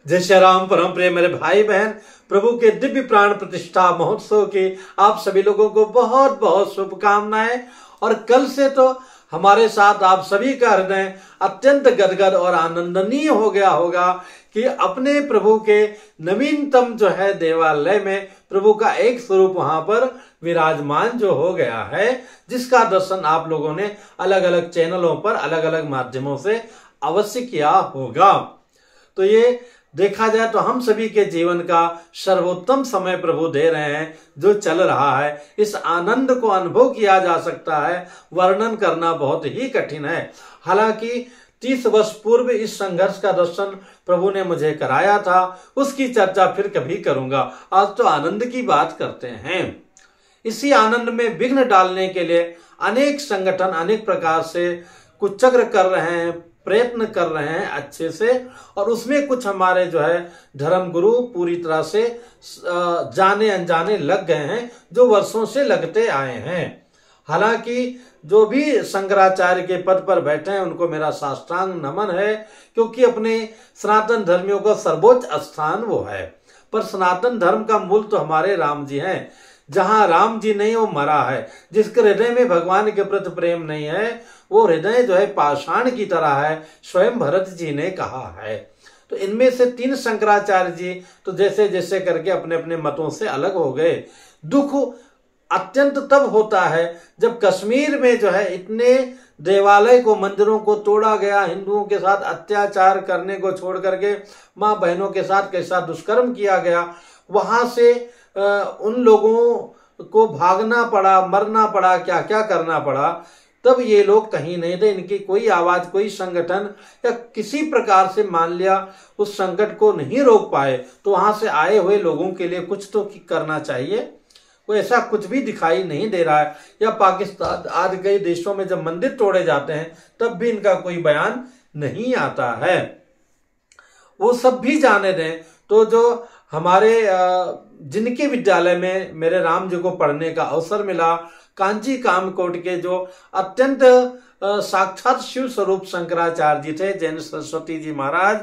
जय श्री राम। परम प्रिय मेरे भाई बहन, प्रभु के दिव्य प्राण प्रतिष्ठा महोत्सव की आप सभी लोगों को बहुत बहुत शुभकामनाएं। और कल से तो हमारे साथ आप सभी का हृदय अत्यंत गदगद और आनंदनीय हो गया होगा कि अपने प्रभु के नवीनतम जो है देवालय में प्रभु का एक स्वरूप वहां पर विराजमान जो हो गया है, जिसका दर्शन आप लोगों ने अलग अलग चैनलों पर अलग अलग माध्यमों से अवश्य किया होगा। तो ये देखा जाए तो हम सभी के जीवन का सर्वोत्तम समय प्रभु दे रहे हैं जो चल रहा है। इस आनंद को अनुभव किया जा सकता है, वर्णन करना बहुत ही कठिन है। हालांकि 30 वर्ष पूर्व इस संघर्ष का दर्शन प्रभु ने मुझे कराया था, उसकी चर्चा फिर कभी करूंगा। आज तो आनंद की बात करते हैं। इसी आनंद में विघ्न डालने के लिए अनेक संगठन अनेक प्रकार से कुचक्र कर रहे हैं, प्रयत्न कर रहे हैं अच्छे से। और उसमें कुछ हमारे जो है धर्म गुरु पूरी तरह से जाने अनजाने लग गए हैं, जो वर्षों से लगते आए हैं। हालांकि जो भी शंकराचार्य के पद पर बैठे हैं उनको मेरा साष्टांग नमन है, क्योंकि अपने सनातन धर्मियों का सर्वोच्च स्थान वो है। पर सनातन धर्म का मूल तो हमारे राम जी हैं। जहां राम जी नहीं वो मरा है। जिसके हृदय में भगवान के प्रति प्रेम नहीं है वो हृदय जो है पाषाण की तरह है, स्वयं भरत जी ने कहा है। तो इनमें से 3 शंकराचार्य जी तो जैसे जैसे करके अपने अपने मतों से अलग हो गए। दुख अत्यंत तब होता है जब कश्मीर में जो है इतने देवालय को, मंदिरों को तोड़ा गया, हिंदुओं के साथ अत्याचार करने को छोड़ करके माँ बहनों के साथ कैसा दुष्कर्म किया गया। वहां से उन लोगों को भागना पड़ा, मरना पड़ा, क्या क्या करना पड़ा। तब ये लोग कहीं नहीं थे, इनकी कोई आवाज, कोई संगठन या किसी प्रकार से मान लिया उस संकट को नहीं रोक पाए। तो वहां से आए हुए लोगों के लिए कुछ तो करना चाहिए। वो ऐसा कुछ भी दिखाई नहीं दे रहा है। या पाकिस्तान आदि कई देशों में जब मंदिर तोड़े जाते हैं तब भी इनका कोई बयान नहीं आता है। वो सब भी जाने दें। तो जो हमारे जिनके विद्यालय में मेरे राम जी को पढ़ने का अवसर मिला, कांची कामकोट के जो अत्यंत साक्षात शिव स्वरूप शंकराचार्य जी थे, जैन सरस्वती जी महाराज,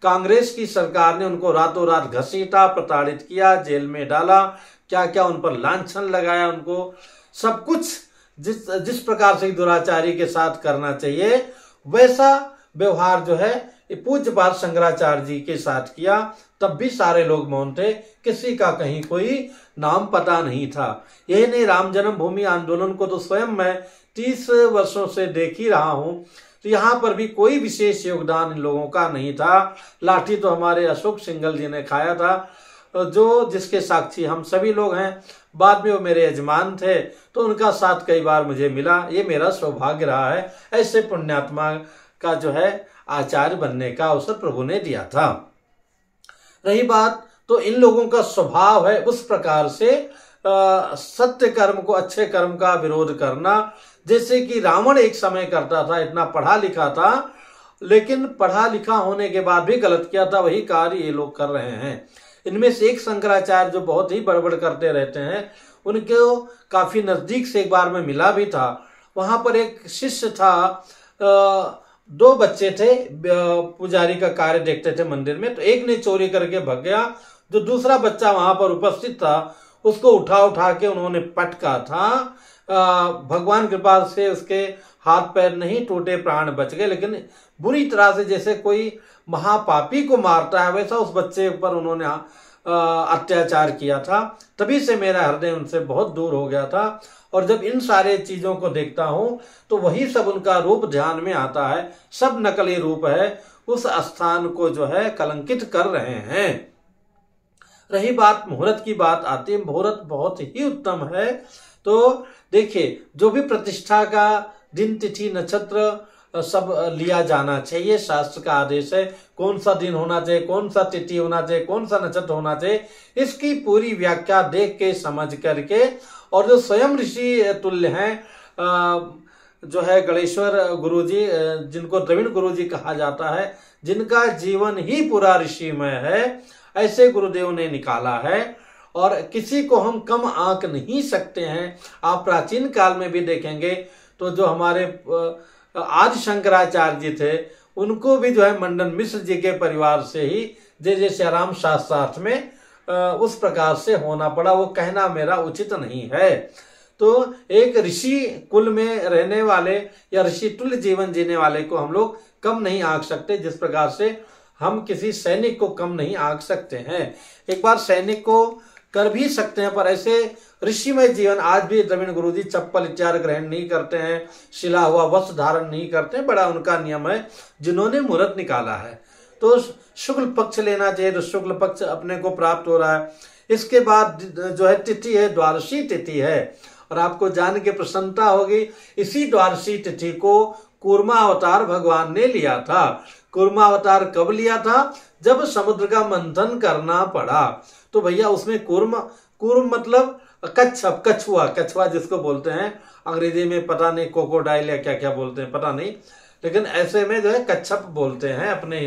कांग्रेस की सरकार ने उनको रातों रात घसीटा, प्रताड़ित किया, जेल में डाला, क्या क्या उन पर लांछन लगाया। उनको सब कुछ जिस प्रकार से दुराचारी के साथ करना चाहिए वैसा व्यवहार जो है पूज्यपाद शंकराचार्य जी के साथ किया। तब भी सारे लोग मौन थे, किसी का कहीं कोई नाम पता नहीं था। यही नहीं, राम जन्मभूमि आंदोलन को तो स्वयं मैं 30 वर्षों से देख ही रहा हूं। तो यहाँ पर भी कोई विशेष योगदान इन लोगों का नहीं था। लाठी तो हमारे अशोक सिंघल जी ने खाया था, जो जिसके साक्षी हम सभी लोग हैं। बाद में वो मेरे यजमान थे तो उनका साथ कई बार मुझे मिला। ये मेरा सौभाग्य रहा है। ऐसे पुण्यात्मा का जो है आचार्य बनने का अवसर प्रभु ने दिया था। रही बात तो इन लोगों का स्वभाव है उस प्रकार से सत्य कर्म को, अच्छे कर्म का विरोध करना। जैसे कि रावण एक समय करता था, इतना पढ़ा लिखा था, लेकिन पढ़ा लिखा होने के बाद भी गलत किया था। वही कार्य ये लोग कर रहे हैं। इनमें से एक शंकराचार्य जो बहुत ही बड़बड़ करते रहते हैं, उनको काफी नजदीक से एक बार मैं मिला भी था। वहां पर एक शिष्य था, 2 बच्चे थे, पुजारी का कार्य देखते थे मंदिर में। तो एक ने चोरी करके भाग गया, जो दूसरा बच्चा वहां पर उपस्थित था उसको उठा के उन्होंने पटका था। भगवान कृपा से उसके हाथ पैर नहीं टूटे, प्राण बच गए। लेकिन बुरी तरह से जैसे कोई महापापी को मारता है वैसा उस बच्चे पर उन्होंने अत्याचार किया था। तभी से मेरा हृदय उनसे बहुत दूर हो गया था। और जब इन सारे चीजों को देखता हूं तो वही सब उनका रूप ध्यान में आता है। सब नकली रूप है, उस स्थान को जो है कलंकित कर रहे हैं। रही बात मुहूर्त की, बात आती है। मुहूर्त बहुत ही उत्तम है। तो देखिए, जो भी प्रतिष्ठा का दिन, तिथि, नक्षत्र सब लिया जाना चाहिए। शास्त्र का आदेश है कौन सा दिन होना चाहिए, कौन सा तिथि होना चाहिए, कौन सा नक्षत्र होना चाहिए। इसकी पूरी व्याख्या देख के, समझ करके, और जो स्वयं ऋषि तुल्य हैं, जो है गणेश्वर गुरुजी, जिनको द्रविड़ गुरुजी कहा जाता है, जिनका जीवन ही पूरा ऋषिमय है, ऐसे गुरुदेव ने निकाला है। और किसी को हम कम आंक नहीं सकते हैं। आप प्राचीन काल में भी देखेंगे तो जो हमारे आदि शंकराचार्य जी थे, उनको भी जो है मंडन मिश्र जी के परिवार से ही जय सियाराम साथ में उस प्रकार से होना पड़ा, वो कहना मेरा उचित नहीं है। तो एक ऋषि कुल में रहने वाले या ऋषि तुल्य जीवन जीने वाले को हम लोग कम नहीं आंक सकते, जिस प्रकार से हम किसी सैनिक को कम नहीं आंक सकते हैं। एक बार सैनिक को कर भी सकते हैं, पर ऐसे ऋषिमय जीवन आज भी द्रविड़ गुरुजी चप्पल इत्यादि ग्रहण नहीं करते हैं, सिला हुआ वस्त्र धारण नहीं करते हैं, बड़ा उनका नियम है जिन्होंने मुहूर्त निकाला है। तो शुक्ल पक्ष लेना चाहिए, तो शुक्ल पक्ष अपने को प्राप्त हो रहा है। इसके बाद जो है तिथि है, द्वादशी तिथि है, और आपको जान के प्रसन्नता होगी, इसी द्वादशी तिथि को कूर्मा अवतार भगवान ने लिया था। कूर्मा अवतार कब लिया था? जब समुद्र का मंथन करना पड़ा। तो भैया उसमें कूर्म मतलब कच्छप, कछुआ जिसको बोलते हैं, अंग्रेजी में पता नहीं कोकोडाइल या क्या क्या बोलते हैं, पता नहीं, लेकिन ऐसे में जो है कच्छप बोलते हैं अपने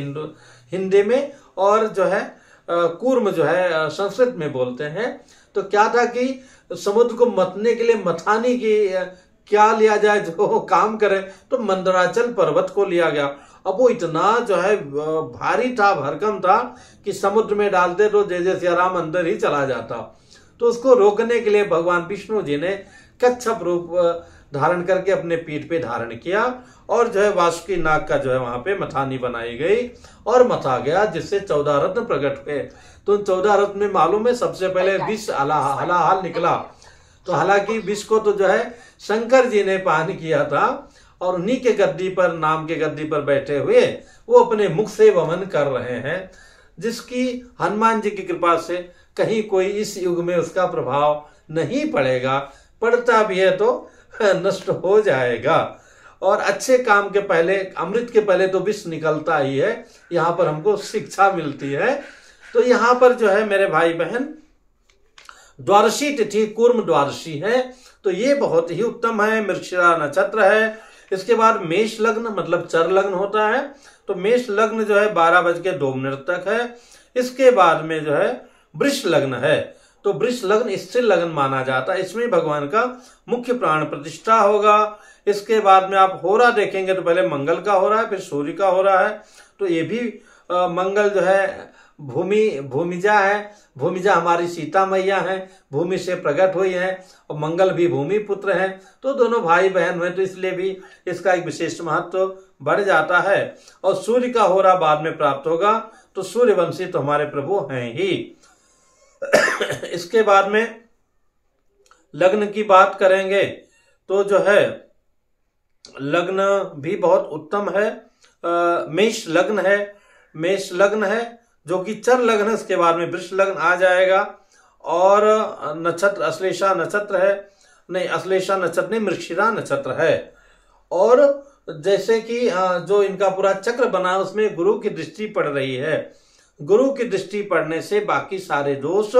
हिंदी में, और जो है कूर्म जो है संस्कृत में बोलते हैं। तो क्या था कि समुद्र को मतने के लिए मथानी की क्या लिया जाए जो काम करे, तो मंदराचल पर्वत को लिया गया। अब वो इतना जो है भारी था, भरकम था कि समुद्र में डालते तो जय सियाराम अंदर ही चला जाता। तो उसको रोकने के लिए भगवान विष्णु जी ने कच्छप रूप धारण करके अपने पीठ पे धारण किया, और जो है वासुकी नाग का जो है वहां पे मथानी बनाई गई और मथा गया, जिससे 14 रत्न प्रकट हुए। तो 14 रत्न में मालूम है सबसे पहले विष हलाहल निकला। तो हालांकि विष को तो जो है शंकर जी ने पान किया था, और उन्हीं के गद्दी पर, नाम के गद्दी पर बैठे हुए वो अपने मुख से वमन कर रहे हैं, जिसकी हनुमान जी की कृपा से कहीं कोई इस युग में उसका प्रभाव नहीं पड़ेगा, पड़ता भी है तो नष्ट हो जाएगा। और अच्छे काम के पहले, अमृत के पहले तो विष निकलता ही है, यहाँ पर हमको शिक्षा मिलती है। तो यहाँ पर जो है मेरे भाई बहन, द्वादशी तिथि कूर्म द्वादशी है, तो ये बहुत ही उत्तम है। मृगशिरा नक्षत्र है। इसके बाद मेष लग्न मतलब चर लग्न होता है, तो मेष लग्न जो है 12:02 तक है। इसके बाद में जो है वृष लग्न है, तो वृष लग्न स्थिर लग्न माना जाता है, इसमें भगवान का मुख्य प्राण प्रतिष्ठा होगा। इसके बाद में आप होरा देखेंगे तो पहले मंगल का हो रहा है, फिर सूर्य का हो रहा है। तो ये भी मंगल जो है भूमिजा है, भूमिजा हमारी सीता मैया है, भूमि से प्रकट हुई है, और मंगल भी भूमि पुत्र है, तो दोनों भाई बहन हुए, तो इसलिए भी इसका एक विशेष महत्व बढ़ जाता है। और सूर्य का होरा बाद में प्राप्त होगा, तो सूर्यवंशी तो हमारे प्रभु हैं ही। इसके बाद में लग्न की बात करेंगे तो जो है लग्न भी बहुत उत्तम है। मेष लग्न है जो कि चर लग्न है। उसके बाद में वृष लग्न आ जाएगा, और नक्षत्र अश्लेषा नक्षत्र है, नहीं अश्लेषा नक्षत्र नहीं, मृगशिरा नक्षत्र है। और जैसे कि जो इनका पूरा चक्र बना उसमें गुरु की दृष्टि पड़ रही है। गुरु की दृष्टि पड़ने से बाकी सारे दोष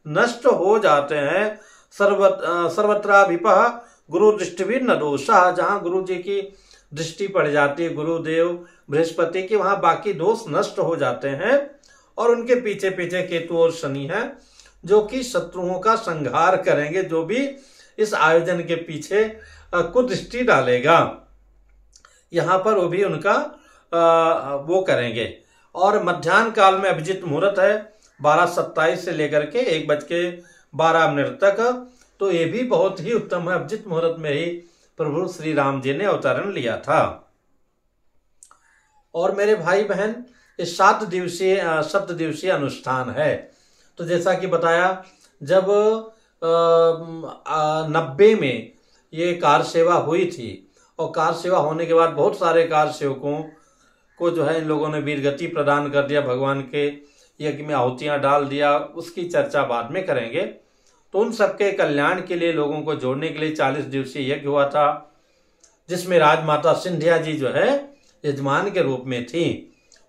नष्ट हो जाते हैं। सर्वत्राभिपः गुरु दृष्टि भी न दोषः, जहां गुरु जी की दृष्टि पड़ जाती है, गुरुदेव बृहस्पति की, वहां बाकी दोष नष्ट हो जाते हैं। और उनके पीछे पीछे केतु और शनि है, जो कि शत्रुओं का संहार करेंगे, जो भी इस आयोजन के पीछे कुदृष्टि डालेगा, यहाँ पर वो भी उनका वो करेंगे। और मध्याह्न काल में अभिजीत मुहूर्त है 12:27 से लेकर के 1:12 तक, तो ये भी बहुत ही उत्तम है। अभिजीत मुहूर्त में ही प्रभु श्री राम जी ने अवतरण लिया था। और मेरे भाई बहन, इस 7 दिवसीय अनुष्ठान है। तो जैसा कि बताया, जब 90 में ये कार सेवा हुई थी, और कार सेवा होने के बाद बहुत सारे कार सेवकों को जो है इन लोगों ने वीरगति प्रदान कर दिया, भगवान के यज्ञ में आहुतियां डाल दिया, उसकी चर्चा बाद में करेंगे। तो उन सबके कल्याण के लिए, लोगों को जोड़ने के लिए 40 दिवसीय यज्ञ हुआ था, जिसमें राजमाता सिंधिया जी जो है यजमान के रूप में थी।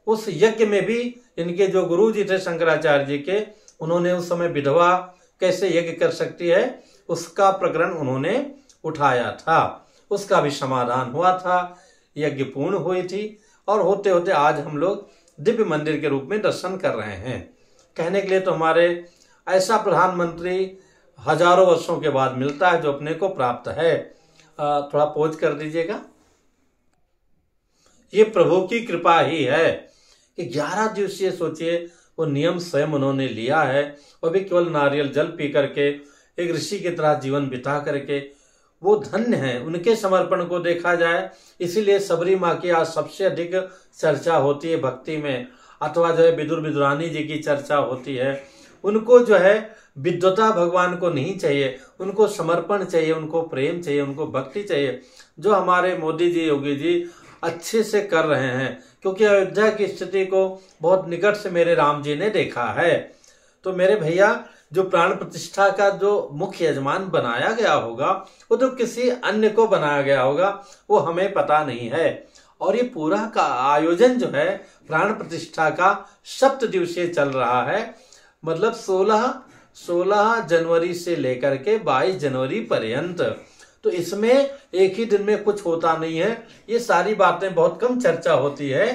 उस यज्ञ में भी इनके जो गुरु जी थे शंकराचार्य जी के, उन्होंने उस समय विधवा कैसे यज्ञ कर सकती है, उसका प्रकरण उन्होंने उठाया था, उसका भी समाधान हुआ था, यज्ञ पूर्ण हुई थी। और होते होते आज हम लोग दिव्य मंदिर के रूप में दर्शन कर रहे हैं। कहने के लिए तो हमारे ऐसा प्रधानमंत्री हजारों वर्षों के बाद मिलता है जो अपने को प्राप्त है। थोड़ा पोज कर दीजिएगा। ये प्रभु की कृपा ही है 11 दिवसीय सोचिए वो नियम स्वयं उन्होंने लिया है, और भी केवल नारियल जल पी करके एक ऋषि की तरह जीवन बिता करके वो धन्य हैं। उनके समर्पण को देखा जाए, इसीलिए सबरी माँ की आज सबसे अधिक चर्चा होती है भक्ति में, अथवा जो है विदुर विदुरानी जी की चर्चा होती है। उनको जो है विद्वता भगवान को नहीं चाहिए, उनको समर्पण चाहिए, उनको प्रेम चाहिए, उनको भक्ति चाहिए, जो हमारे मोदी जी योगी जी अच्छे से कर रहे हैं। क्योंकि अयोध्या की स्थिति को बहुत निकट से मेरे राम जी ने देखा है। तो मेरे भैया, जो प्राण प्रतिष्ठा का जो मुख्य यजमान बनाया गया होगा वो तो किसी अन्य को बनाया गया होगा, वो हमें पता नहीं है। और ये पूरा का आयोजन जो है प्राण प्रतिष्ठा का 7 दिवसीय चल रहा है, मतलब 16 जनवरी से लेकर के 22 जनवरी पर्यंत। तो इसमें एक ही दिन में कुछ होता नहीं है, ये सारी बातें बहुत कम चर्चा होती है।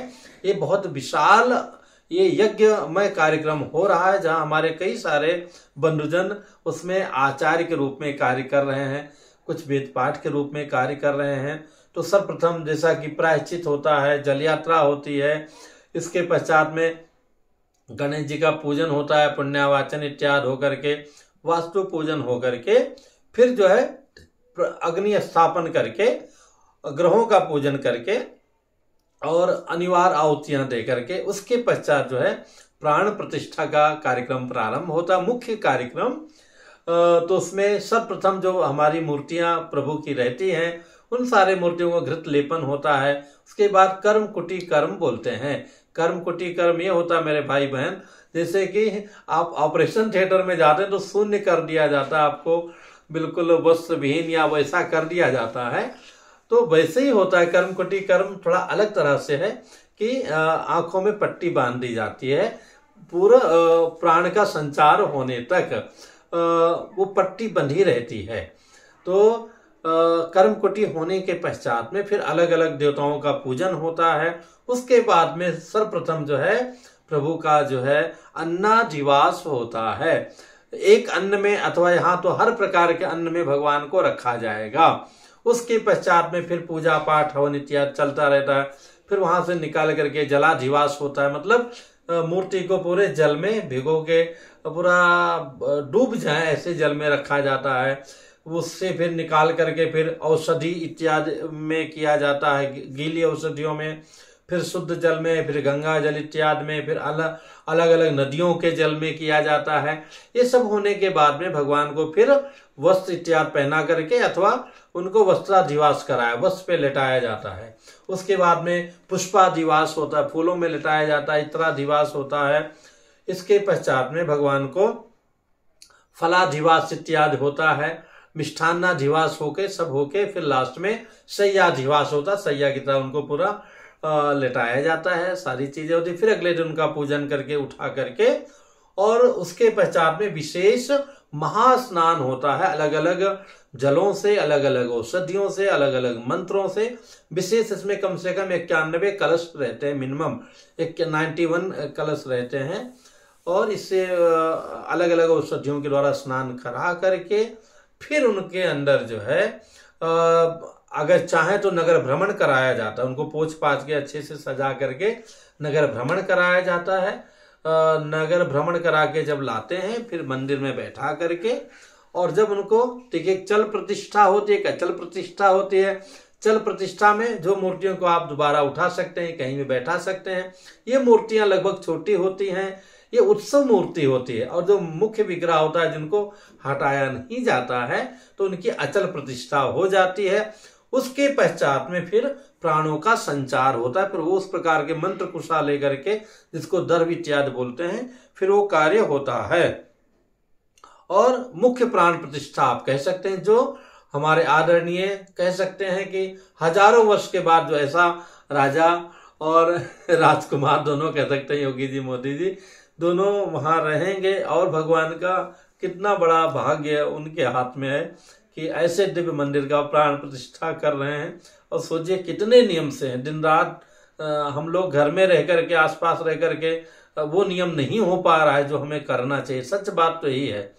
ये बहुत विशाल ये यज्ञमय कार्यक्रम हो रहा है, जहां हमारे कई सारे बंधुजन उसमें आचार्य के रूप में कार्य कर रहे हैं, कुछ वेद पाठ के रूप में कार्य कर रहे हैं। तो सर्वप्रथम जैसा कि प्रायश्चित होता है, जल यात्रा होती है, इसके पश्चात में गणेश जी का पूजन होता है, पुण्यावाचन इत्यादि होकर के, वास्तु पूजन होकर के, फिर जो है अग्नि स्थापन करके, ग्रहों का पूजन करके और अनिवार्य आहुतियां दे करके, उसके पश्चात जो है प्राण प्रतिष्ठा का कार्यक्रम प्रारंभ होता है, मुख्य कार्यक्रम। तो उसमें सर्वप्रथम जो हमारी मूर्तियां प्रभु की रहती हैं, उन सारे मूर्तियों को घृत लेपन होता है। उसके बाद कर्म कुटी कर्म बोलते हैं। कर्म कुटी कर्म ये होता है मेरे भाई बहन, जैसे कि आप ऑपरेशन थिएटर में जाते हैं तो शून्य कर दिया जाता है, आपको बिल्कुल वस्त्र विहीन या वैसा कर दिया जाता है। तो वैसे ही होता है कर्म कुटी कर्म, थोड़ा अलग तरह से है कि आंखों में पट्टी बांध दी जाती है, पूरा प्राण का संचार होने तक वो पट्टी बंधी रहती है। तो कर्म कुटी होने के पश्चात में फिर अलग अलग देवताओं का पूजन होता है। उसके बाद में सर्वप्रथम जो है प्रभु का जो है अन्नाधिवास होता है। एक अन्न में, अथवा यहाँ तो हर प्रकार के अन्न में भगवान को रखा जाएगा। उसके पश्चात में फिर पूजा पाठ हवन इत्यादि चलता रहता है। फिर वहां से निकाल करके जलाधिवास होता है, मतलब मूर्ति को पूरे जल में भिगो के पूरा डूब जाए ऐसे जल में रखा जाता है। उससे फिर निकाल करके फिर औषधि इत्यादि में किया जाता है, गीली औषधियों में, फिर शुद्ध जल में, फिर गंगा जल इत्यादि में, फिर अलग अलग नदियों के जल में किया जाता है। ये सब होने के बाद में भगवान को फिर वस्त्र इत्यादि पहना करके, अथवा उनको वस्त्राधिवास कराया, वस्त्र पे लेटाया जाता है। उसके बाद में पुष्पाधिवास होता है, फूलों में लेटाया जाता है, इत्राधिवास होता है। इसके पश्चात में भगवान को फलाधिवास इत्यादि होता है, मिष्ठान्नाधिवास होके सब होके फिर लास्ट में शय्याधिवास होता है, शय्या की तरह उनको पूरा लेटाया जाता है, सारी चीजें होती। फिर अगले दिन उनका पूजन करके उठा करके, और उसके पश्चात में विशेष महास्नान होता है, अलग अलग जलों से, अलग अलग औषधियों से, अलग अलग मंत्रों से। विशेष इसमें कम से कम 91 कलश रहते हैं, मिनिमम 91 कलश रहते हैं। और इससे अलग अलग औषधियों के द्वारा स्नान करा करके फिर उनके अंदर जो है अगर चाहे तो नगर भ्रमण कराया जाता है, उनको पोंछ पाछ के अच्छे से सजा करके नगर भ्रमण कराया जाता है। नगर भ्रमण करा के जब लाते हैं फिर मंदिर में बैठा करके, और जब उनको एक चल प्रतिष्ठा होती है, एक अचल प्रतिष्ठा होती है। चल प्रतिष्ठा में जो मूर्तियों को आप दोबारा उठा सकते हैं, कहीं भी बैठा सकते हैं। ये मूर्तियां लगभग छोटी होती हैं, ये उत्सव मूर्ति होती है। और जो मुख्य विग्रह होता है जिनको हटाया नहीं जाता है, तो उनकी अचल प्रतिष्ठा हो जाती है। उसके पश्चात में फिर प्राणों का संचार होता है, फिर वो उस प्रकार के मंत्र कुशा लेकर के, जिसको दर्भ इत्यादि बोलते हैं, फिर वो कार्य होता है। और मुख्य प्राण प्रतिष्ठा आप कह सकते हैं, जो हमारे आदरणीय कह सकते हैं कि हजारों वर्ष के बाद जो ऐसा राजा और राजकुमार दोनों कह सकते हैं, योगी जी मोदी जी दोनों वहां रहेंगे। और भगवान का कितना बड़ा भाग्य उनके हाथ में है कि ऐसे दिव्य मंदिर का प्राण प्रतिष्ठा कर रहे हैं। और सोचिए कितने नियम से हैं, दिन रात हम लोग घर में रह करके, आसपास रह करके वो नियम नहीं हो पा रहा है जो हमें करना चाहिए। सच बात तो यही है,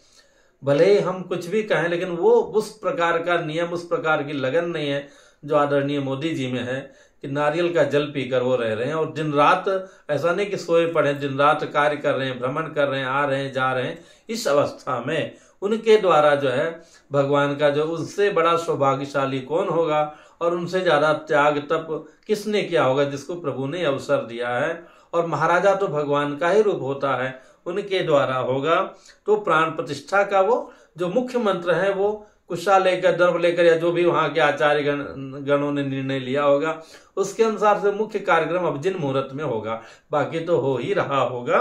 भले ही हम कुछ भी कहें, लेकिन वो उस प्रकार का नियम, उस प्रकार की लगन नहीं है जो आदरणीय मोदी जी में है, कि नारियल का जल पीकर वो रह रहे हैं, और दिन रात ऐसा नहीं कि सोए पड़े, दिन रात कार्य कर रहे हैं, भ्रमण कर रहे हैं, आ रहे हैं, जा रहे हैं। इस अवस्था में उनके द्वारा जो है भगवान का जो, उससे बड़ा सौभाग्यशाली कौन होगा और उनसे ज्यादा त्याग तप किसने किया होगा, जिसको प्रभु ने अवसर दिया है। और महाराजा तो भगवान का ही रूप होता है, उनके द्वारा होगा। तो प्राण प्रतिष्ठा का वो जो मुख्य मंत्र है वो कुशा लेकर, दर्भ लेकर, या जो भी वहां के आचार्य गणों ने निर्णय लिया होगा उसके अनुसार से मुख्य कार्यक्रम अब जिन मुहूर्त में होगा, बाकी तो हो ही रहा होगा।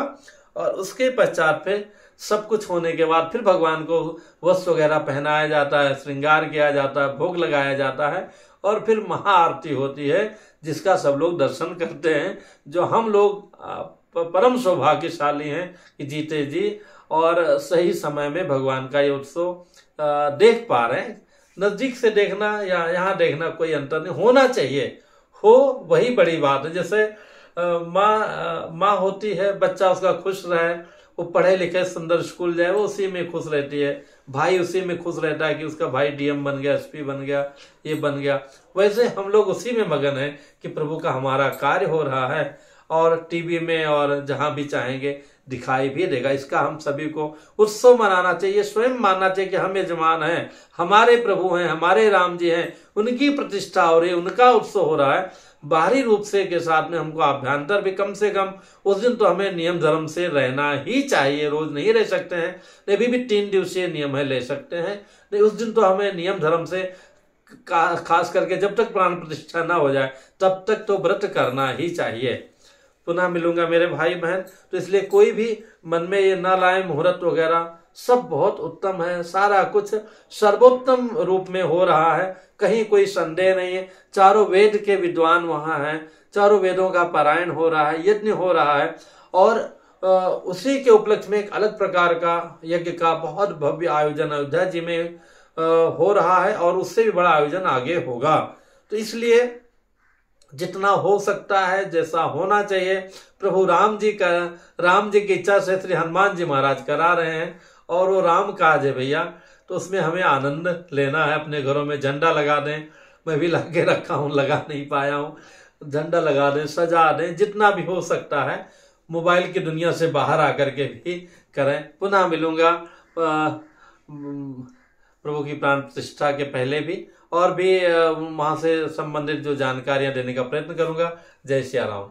और उसके पश्चात फिर सब कुछ होने के बाद फिर भगवान को वस्त्र वगैरह पहनाया जाता है, श्रृंगार किया जाता है, भोग लगाया जाता है, और फिर महाआरती होती है जिसका सब लोग दर्शन करते हैं। जो हम लोग परम सौभाग्यशाली हैं कि जीते जी और सही समय में भगवान का ये उत्सव देख पा रहे हैं। नजदीक से देखना या यहाँ देखना कोई अंतर नहीं, होना चाहिए, हो वही बड़ी बात है। जैसे माँ होती है, बच्चा उसका खुश रहे, वो पढ़े लिखे सुंदर स्कूल जाए, वो उसी में खुश रहती है। भाई उसी में खुश रहता है कि उसका भाई डीएम बन गया, एसपी बन गया, ये बन गया। वैसे हम लोग उसी में मगन है कि प्रभु का हमारा कार्य हो रहा है, और टीवी में और जहां भी चाहेंगे दिखाई भी देगा। इसका हम सभी को उत्सव मनाना चाहिए, स्वयं मानना चाहिए कि हम यजमान हैं, हमारे प्रभु हैं, हमारे राम जी हैं, उनकी प्रतिष्ठा हो रही है, उनका उत्सव हो रहा है। बाहरी रूप से के साथ में हमको अभ्यंतर भी कम से कम उस दिन तो हमें नियम धर्म से रहना ही चाहिए। रोज नहीं रह सकते हैं, अभी भी 3 दिवसीय नियम है, ले सकते हैं, नहीं उस दिन तो हमें नियम धर्म से खास करके जब तक प्राण प्रतिष्ठा ना हो जाए तब तक तो व्रत करना ही चाहिए। पुनः मिलूंगा मेरे भाई बहन, तो इसलिए कोई भी मन में ये ना लाए मुहूर्त वगैरह, सब बहुत उत्तम है, सारा कुछ सर्वोत्तम रूप में हो रहा है, कहीं कोई संदेह नहीं है। चारों वेद के विद्वान वहां हैं, चारों वेदों का पारायण हो रहा है, यज्ञ हो रहा है, और उसी के उपलक्ष्य में एक अलग प्रकार का यज्ञ का बहुत भव्य आयोजन अयोध्या जी में हो रहा है, और उससे भी बड़ा आयोजन आगे होगा। तो इसलिए जितना हो सकता है, जैसा होना चाहिए, प्रभु राम जी की इच्छा से श्री हनुमान जी महाराज करा रहे हैं, और वो राम काज है भैया, तो उसमें हमें आनंद लेना है। अपने घरों में झंडा लगा दें, मैं भी लगा रखा हूँ, लगा नहीं पाया हूँ, झंडा लगा दें, सजा दें, जितना भी हो सकता है, मोबाइल की दुनिया से बाहर आकर के भी करें। पुनः मिलूंगा प्रभु की प्राण प्रतिष्ठा के पहले भी, और भी वहां से संबंधित जो जानकारियां देने का प्रयत्न करूंगा। जय सिया राम।